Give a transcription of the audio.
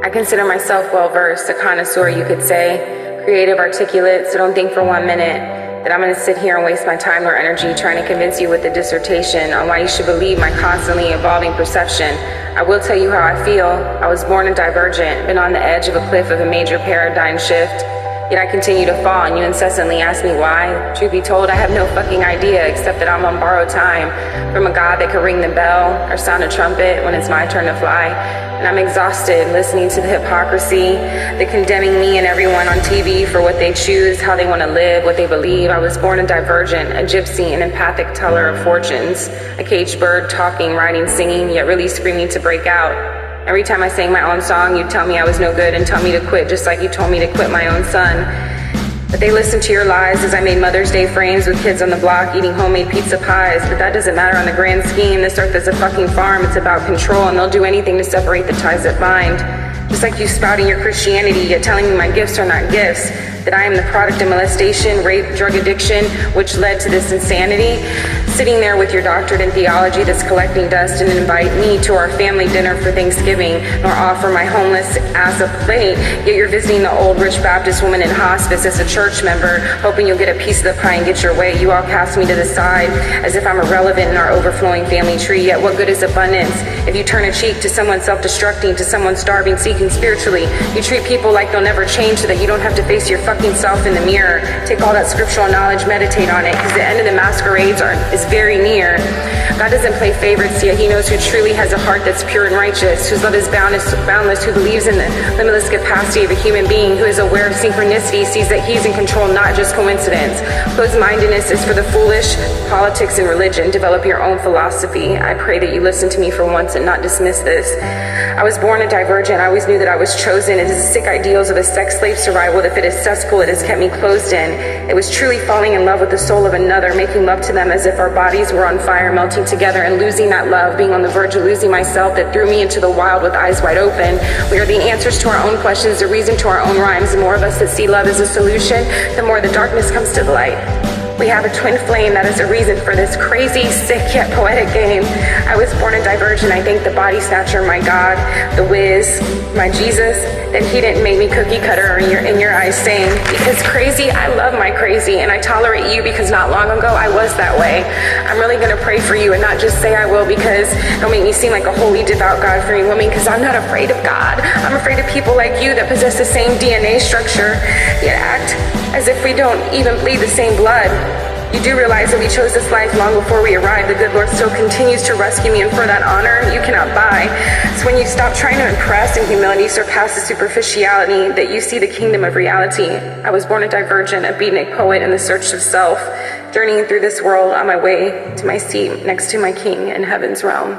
I consider myself well-versed, a connoisseur, you could say, creative, articulate, so don't think for 1 minute that I'm going to sit here and waste my time or energy trying to convince you with a dissertation on why you should believe my constantly evolving perception. I will tell you how I feel. I was born a divergent, been on the edge of a cliff of a major paradigm shift. Yet I continue to fall, and you incessantly ask me why. Truth be told, I have no fucking idea, except that I'm on borrowed time from a god that could ring the bell or sound a trumpet when it's my turn to fly. And I'm exhausted listening to the hypocrisy, the condemning me and everyone on TV for what they choose, how they want to live, what they believe. I was born a divergent, a gypsy, an empathic teller of fortunes, a caged bird talking, writing, singing, yet really screaming to break out. Every time I sang my own song, you'd tell me I was no good and tell me to quit, just like you told me to quit my own son. But they listened to your lies as I made Mother's Day frames with kids on the block eating homemade pizza pies. But that doesn't matter on the grand scheme. This earth is a fucking farm. It's about control, and they'll do anything to separate the ties that bind. Just like you spouting your Christianity, yet telling me my gifts are not gifts, that I am the product of molestation, rape, drug addiction, which led to this insanity. Sitting there with your doctorate in theology that's collecting dust and invite me to our family dinner for Thanksgiving, nor offer my homeless ass a plate, yet you're visiting the old rich Baptist woman in hospice as a church member, hoping you'll get a piece of the pie and get your way. You all cast me to the side as if I'm irrelevant in our overflowing family tree, yet what good is abundance if you turn a cheek to someone self-destructing, to someone starving, seeking spiritually? You treat people like they'll never change so that you don't have to face your fucking self in the mirror. Take all that scriptural knowledge, meditate on it, because the end of the masquerades is very near. God doesn't play favorites, yet he knows who truly has a heart that's pure and righteous, whose love is boundless, who believes in the limitless capacity of a human being, who is aware of synchronicity, sees that he's in control, not just coincidence. Closed-mindedness is for the foolish. Politics and religion. Develop your own philosophy. I pray that you listen to me for once and not dismiss this. I was born a divergent. I always knew that I was chosen. It is the sick ideals of a sex slave survival that fit a cesspool it has kept me closed in. It was truly falling in love with the soul of another, making love to them as if our bodies were on fire, melting together and losing that love, being on the verge of losing myself, that threw me into the wild with eyes wide open. We are the answers to our own questions, the reason to our own rhymes. The more of us that see love as a solution, the more the darkness comes to the light. We have a twin flame that is a reason for this crazy, sick, yet poetic game. I was born a divergent. I thank the body snatcher, my God, the whiz, my Jesus, that he didn't make me cookie cutter in your eyes saying, because crazy, I love my crazy, and I tolerate you because not long ago I was that way. I'm really going to pray for you and not just say I will, because it'll make me seem like a holy, devout, God-fearing woman, because I'm not afraid of God. I'm afraid of people like you that possess the same DNA structure, yet act as if we don't even bleed the same blood. You do realize that we chose this life long before we arrived. The good Lord still continues to rescue me, and for that honor, you cannot buy. It's when you stop trying to impress and humility surpasses superficiality that you see the kingdom of reality. I was born a divergent, a beatnik poet in the search of self, journeying through this world on my way to my seat next to my king in heaven's realm.